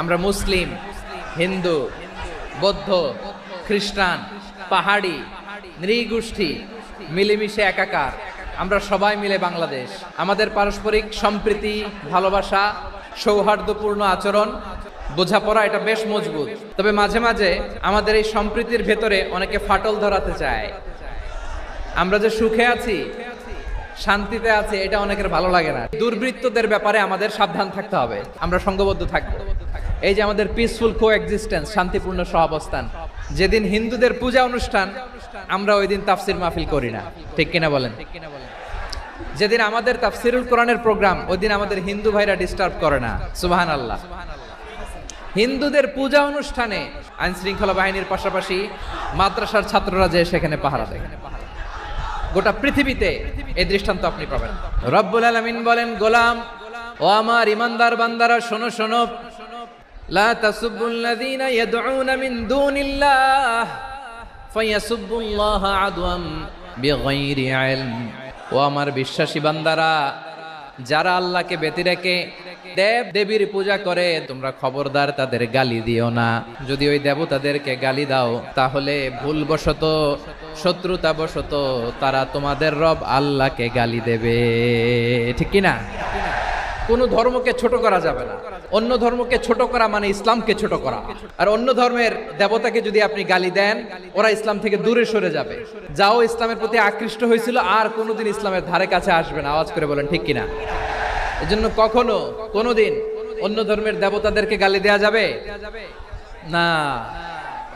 আমরা মুসলিম, হিন্দু, বৌদ্ধ, খ্রিস্টান, পাহাড়ি, নৃগোষ্ঠী মিলেমিশে একাকার। আমরা সবাই মিলে বাংলাদেশ। আমাদের পারস্পরিক সম্প্রীতি, ভালোবাসা, সৌহার্দ্যপূর্ণ আচরণ, বোঝাপড়া এটা বেশ মজবুত। তবে মাঝে মাঝে আমাদের এই সম্প্রীতির ভেতরে অনেকে ফাটল ধরাতে চায়। আমরা যে সুখে আছি, শান্তিতে আছি, এটা অনেকের ভালো লাগে না। দুর্বৃত্তদের ব্যাপারে আমাদের সাবধান থাকতে হবে, আমরা সংঘবদ্ধ থাকবো। এই যে আমাদের পিসফুল কোএক্সিস্টেন্স, শান্তিপূর্ণ সহাবস্থান। যেদিন হিন্দুদের পূজা অনুষ্ঠান, আমরা ওই দিন তাফসির মাহফিল করি না, ঠিক কিনা বলেন? যেদিন আমাদের তাফসিরুল কোরআনের প্রোগ্রাম, ওই দিন আমাদের হিন্দু ভাইরা ডিস্টার্ব করে না। সুবহানাল্লাহ। হিন্দুদের পূজা অনুষ্ঠানে আইন শৃঙ্খলা বাহিনীর পাশাপাশি মাদ্রাসার ছাত্ররা যে সেখানে পাহারা দেয়। গোটা পৃথিবীতে এই দৃষ্টান্ত আপনি পাবেন। রব্বুল আলামিন বলেন, গোলাম ও আমার ইমানদার বান্দারা, শোনো শোনো, লা তাসুবুল্লাযীনা ইয়াদউনা মিন দুনিল্লাহ ফায়াসুবুল্লাহা আদওয়াম বিগাইরি ইলম। ও আমার বিশ্বাসী বান্দারা, যারা আল্লাহকে ব্যতি রেখে দেব দেবীর পূজা করে, তোমরা খবরদার তাদের গালি দিও না। যদি ওই দেবতাদেরকে গালি দাও, তাহলে ভুলবশত, শত্রুতাবশত তারা তোমাদের রব আল্লাহকে গালি দেবে, ঠিক কি না? কোনো ধর্মকে ছোট করা যাবে না। অন্য ধর্মকে ছোট করা মানে ইসলামকে ছোট করা। আর অন্য ধর্মের দেবতাকে যদি আপনি গালি দেন, ওরা ইসলাম থেকে দূরে সরে যাবে। যাও ইসলামের প্রতি আকৃষ্ট হয়েছিল, আর কোনোদিন ইসলামের ধারে কাছে আসবে না। আওয়াজ করে বলেন, ঠিক কিনা? এজন্য কখনো কোনোদিন অন্য ধর্মের দেবতাদেরকে গালি দেয়া যাবে না।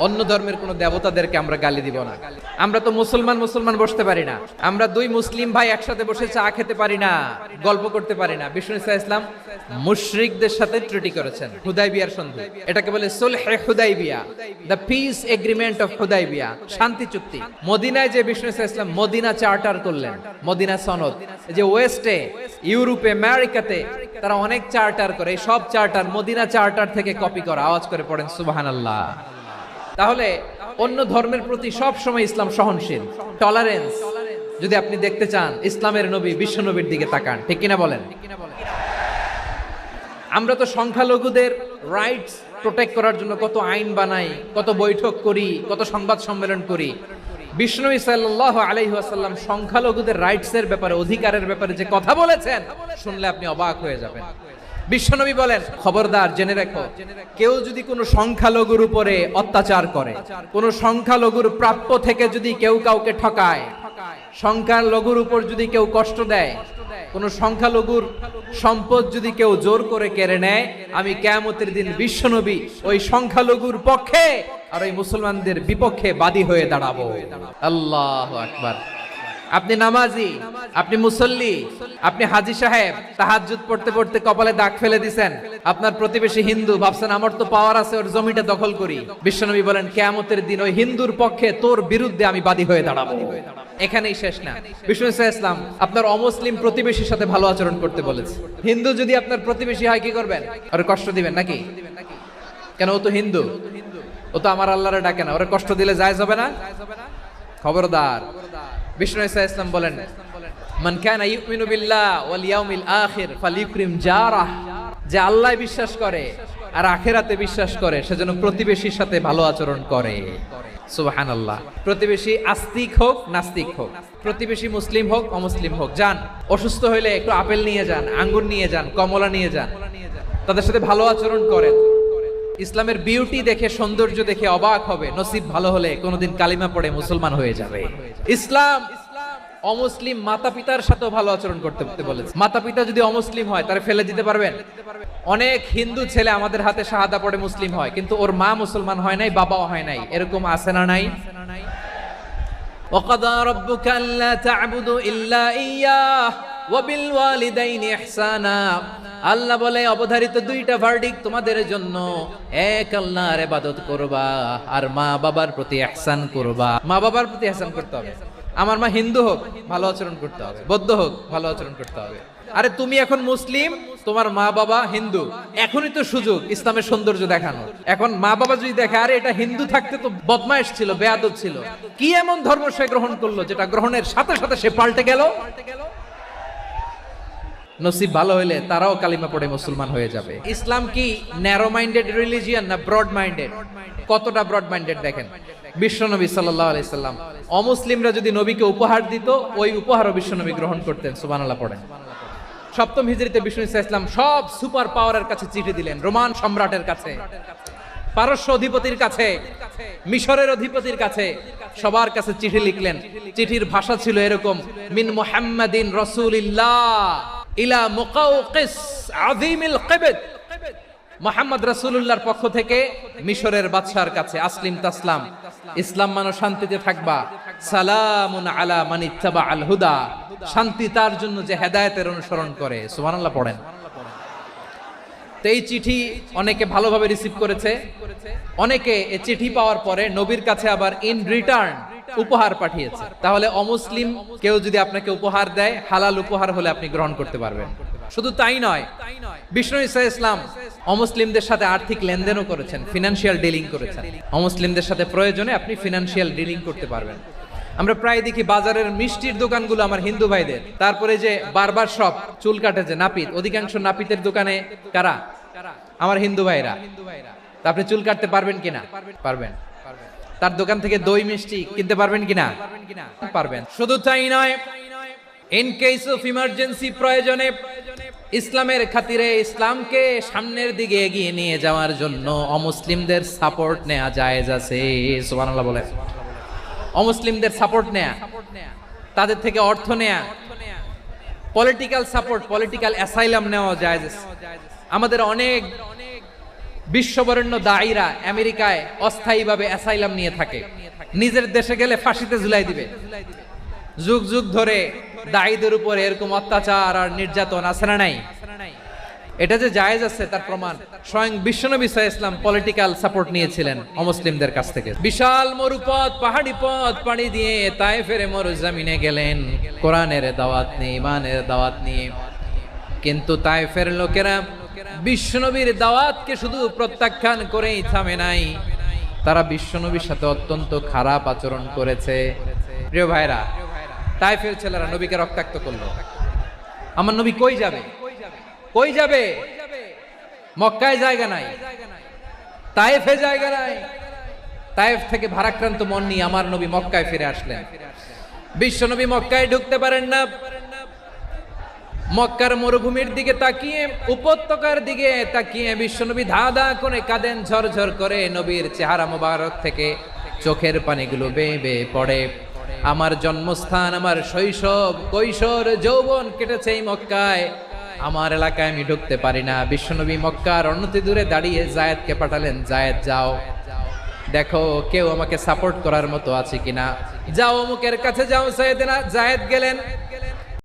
অন্য ধর্মের কোন দেবতাদেরকে আমরা গালি দিব না। আমরা তো মুসলমান বসতে পারি না। আমরা দুই মুসলিম ভাই একসাথে বসে চা খেতে পারি না, গল্প করতে পারি না। বিষ্ণু ইসলাম মুশরিকদের সাথে ট্রিটি করেছেন, হুদাইবিয়ার সন্ধি। এটাকে বলে সুলহে হুদাইবিয়া, the peace agreement of Hudaibiya, শান্তি চুক্তি। মদিনায় যে বিষ্ণু ইসলাম মদিনা চার্টার করলেন, মদিনা সনদ। যে ওয়েস্টে, ইউরোপে, আমেরিকাতে তারা অনেক চার্টার করে, এই সব চার্টার মদিনা চার্টার থেকে কপি করা। আওয়াজ করে পড়েন সুবহানাল্লাহ। তাহলে অন্য ধর্মের প্রতি সব সময় ইসলাম সহনশীল, টলারেন্স। যদি আপনি দেখতে চান ইসলামের নবী, বিশ্ব নবীর দিকে তাকান, ঠিক কিনা বলেন? আমরা তো সংখ্যালঘুদের রাইটস প্রোটেক্ট করার জন্য কত আইন বানাই, কত বৈঠক করি, কত সংবাদ সম্মেলন করি। বিষ্ণু সাল্লাল্লাহু আলাইহি ওয়াসাল্লাম সংখ্যালঘুদের রাইটসের ব্যাপারে, অধিকারের ব্যাপারে যে কথা বলেছেন, শুনলে আপনি অবাক হয়ে যাবেন। বিশ্বনবী বলেন, খবরদার, জেনে রাখো, কেউ যদি কোনো সংখ্যালঘুর উপরে অত্যাচার করে, কোনো সংখ্যালঘুর প্রাপ্য থেকে যদি কেউ কাউকে ঠকায়, সংখ্যালঘুর উপর যদি কেউ কষ্ট দেয়, কোন সংখ্যালঘুর সম্পদ যদি কেউ জোর করে কেড়ে নেয়, আমি কিয়ামতের দিন বিশ্বনবী ওই সংখ্যালঘুর পক্ষে আর ওই মুসলমানদের বিপক্ষে বাদী হয়ে দাঁড়াবো। আল্লাহু আকবার। আপনি নামাজি, আপনি মুসল্লি, আপনি হাজী সাহেব, তাহাজ্জুদ পড়তে পড়তে কপালে দাগ ফেলে দিবেন। আপনার প্রতিবেশী হিন্দু, ভাবছেন আমার তো পাওয়ার আছে, ওর জমিটা দখল করি। বিশ্বনবী বলেন, কিয়ামতের দিন ওই হিন্দুর পক্ষে তোর বিরুদ্ধে আমি বাদী হয়ে দাঁড়াবো। এখানেই শেষ না। বিষ্ণু ইসলাম আপনার অমুসলিম প্রতিবেশীর সাথে ভালো আচরণ করতে বলেছে। হিন্দু যদি আপনার প্রতিবেশী হয়, কি করবেন? ওরে কষ্ট দিবেন নাকি? কেন? ও তো হিন্দু, ও তো আমার আল্লাহরে ডাকে না, ওরে কষ্ট দিলে জায়েজ হবে না? খবরদার। বিষ্ণু ইসলাম বলেন, মান কানা ইউমিনু বিল্লাহ ওয়াল ইয়াউমিল আখির ফালিউকরিম জারাহ। যে আল্লাহ বিশ্বাস করে আর আখিরাতে বিশ্বাস করে, সেজন্য প্রতিবেশীর সাথে ভালো আচরণ করে। সুবহানাল্লাহ। প্রতিবেশী আস্তিক হোক, নাস্তিক হোক, প্রতিবেশী মুসলিম হোক, অমুসলিম হোক, যান, অসুস্থ হইলে একটু আপেল নিয়ে যান, আঙ্গুর নিয়ে যান, কমলা নিয়ে যান, তাদের সাথে ভালো আচরণ করেন। ইসলামের বিউটি দেখে, সৌন্দর্য দেখে অবাক হবে। নসিব ভালো হলে কোনোদিন কালিমা পড়ে মুসলমান হয়ে যাবে। ইসলাম অমুসলিম মাতা পিতার সাথেও ভালো আচরণ করতে বলেছে। মাতা পিতা যদি অমুসলিম হয়, তারা ফেলে দিতে পারবেন? অনেক হিন্দু ছেলে আমাদের হাতে শাহাদা পড়ে মুসলিম হয়, কিন্তু ওর মা মুসলমান হয় নাই, বাবাও হয় নাই। এরকম আছে না নাই? ওয়াকাদা রাব্বুকা আল্লা তা'বুদু ইল্লা ইয়্যাহ ওয়া বিল ওয়ালিদাইনি ইহসানা। আল্লাহ বলে, অবধারিত দুইটা ভার্ডিক্ট তোমাদের জন্য, এক আল্লাহর ইবাদত করবা আর মা বাবার প্রতি ইহসান করবা। মা বাবার প্রতি ইহসান করতে হবে। আমার মা হিন্দু হোক, ভালো আচরণ করতে হবে, বৌদ্ধ হোক, ভালো আচরণ করতে হবে। আরে তুমি এখন মুসলিম, তোমার মা বাবা হিন্দু, এখনই তো সুযোগ ইসলামের সৌন্দর্য দেখানোর। এখন মা বাবা যদি দেখে, আরে এটা হিন্দু থাকতে তো বদমাইশ ছিল, বেয়াদব ছিল, কি এমন ধর্ম সে গ্রহণ করলো যেটা গ্রহণের সাথে সাথে সে পাল্টে গেল। নসিব ভালো হলে তারাও কালিমা পড়ে মুসলমান হয়ে যাবে। ইসলাম কি ন্যারো মাইন্ডেড রিলিজিয়ান না ব্রড মাইন্ডেড? কতটা ব্রড মাইন্ডেড দেখেন, বিশ্বনবী সাল্লাল্লাহু আলাইহি সাল্লাম অমুসলিমরা যদি নবীকে উপহার দিত, ওই উপহারও বিশ্বনবী গ্রহণ করতেন। সুবহানাল্লাহ পড়েন। সপ্তম হিজরিতে বিষ্ণু ইসলাম সব সুপার পাওয়ারের কাছে চিঠি দিলেন, রোমান সম্রাটের কাছে, পারস্য অধিপতির কাছে, মিশরের অধিপতির কাছে, সবার কাছে চিঠি লিখলেন। চিঠির ভাষা ছিল এরকম, মিন মুহাম্মাদিন রাসূলিল্লাহ ইলা মুকাউকিস আযীমিল কিবত। মুহাম্মদ রাসূলুল্লাহর পক্ষ থেকে মিশরের বাদশার কাছে, আসলিম তাসলাম, ইসলাম মানো শান্তিতে থাকবা, সালামুন আলা মান ইত্তাবা আল হুদা, শান্তি তার জন্য যে হেদায়েতের অনুসরণ করে। সুবহানাল্লাহ পড়েন। তো এই চিঠি অনেকে ভালোভাবে রিসিভ করেছে, অনেকে এই চিঠি পাওয়ার পরে নবীর কাছে আবার ইন রিটার্ন উপহার পাঠিয়েছে। তাহলে অমুসলিম কেউ যদি আপনাকে উপহার দেয়, হালাল উপহার হলে আপনি গ্রহণ করতে পারবেন। শুধু তাই নয়, বিষ্ণু ঈসা ইসলাম অমুসলিমদের সাথে আর্থিক লেনদেনও করেছেন, ফিনান্সিয়াল ডিলিং করেছেন। অমুসলিমদের সাথে প্রয়োজনে আপনি ফিনান্সিয়াল ডিলিং করতে পারবেন। আমরা প্রায় দেখি বাজারের মিষ্টির দোকানগুলো আমার হিন্দু ভাইদের, তারপরে যে বারবার শপ, চুল কাটে যে নাপিত, অধিকাংশ নাপিতের দোকানে কারা? আমার হিন্দু ভাইরা। তা আপনি চুল কাটতে পারবেন কিনা? পারবেন। তার দোকান থেকে দই মিষ্টি কিনতে পারবেন কিনা? পারবেন। শুধু তাই নয়, ইন কেস অফ ইমার্জেন্সি, প্রয়োজনে ইসলামের খাতিরে, ইসলামকে সামনের দিকে এগিয়ে নিয়ে যাওয়ার জন্য অমুসলিমদের সাপোর্ট নেওয়া জায়েজ আছে। সুবহানাল্লাহ বলেন। অমুসলিমদের সাপোর্ট নেয়া, তাদের থেকে অর্থ নেয়া, পলিটিক্যাল সাপোর্ট, পলিটিক্যাল অ্যাসাইলাম নেওয়া জায়েজ আছে। আমাদের অনেক বিশ্ববরেণ্য দায়ীরা আমেরিকায় অস্থায়ীভাবে অ্যাসাইলাম নিয়ে থাকে, নিজের দেশে গেলে ফাঁসিতে ঝুলাই দিবে। যুগ যুগ ধরে দায়ীদের উপর এরকম অত্যাচার আর নির্যাতন আছে না নাই? এটা যে জায়েজ আছে তার প্রমাণ স্বয়ং বিশ্বনবী সাল্লাল্লাহু আলাইহি ওয়াসাল্লাম পলিটিক্যাল সাপোর্ট নিয়েছিলেন অমুসলিমদের কাছ থেকে। বিশাল মরুপথ, পাহাড়ি পথ পাড়ি দিয়ে তায়েফের মরুজমিনে গেলেন কোরআনের দাওয়াত নিয়ে, ইমানের দাওয়াত নিয়ে। কিন্তু তায়েফের লোকেরা বিশ্বনবীর দাওয়াতকে শুধু প্রত্যাখ্যান করেই থামে নাই, তারা বিশ্বনবীর সাথে অত্যন্ত খারাপ আচরণ করেছে। প্রিয় ভাইরা, তায়েফের ছেলেরা নবীকে রক্তাক্ত করলো। আমার নবী কই যাবে? কই যাবে? মক্কায় জায়গা নাই, তায়েফে জায়গা নাই। তায়েফ থেকে ভারাক্রান্ত মন নিয়ে আমার নবী মক্কায় ফিরে আসলেন। বিশ্বনবী মক্কায় ঢুকতে পারেন না। মক্কার মরুভূমির দিকে তাকিয়ে, উপত্যকার দিকে তাকিয়ে বিশ্বনবী ধা ধা করে কাঁদেন, ঝরঝর করে। নবীর চেহারা মোবারক থেকে চোখের পানিগুলো বেয়ে বেয়ে পড়ে। আমার জন্মস্থান, আমার শৈশব, কৈশোর, যৌবন কেটেছে এই মক্কায়, আমার এলাকায় আমি ঢুকতে পারি না। বিশ্বনবী মক্কার অনতি দূরে দাঁড়িয়ে জায়েদকে পাঠালেন, জায়েদ যাও, দেখো কেউ আমাকে সাপোর্ট করার মতো আছে কিনা, যাও অমুকের কাছে যাও। জায়েদ গেলেন।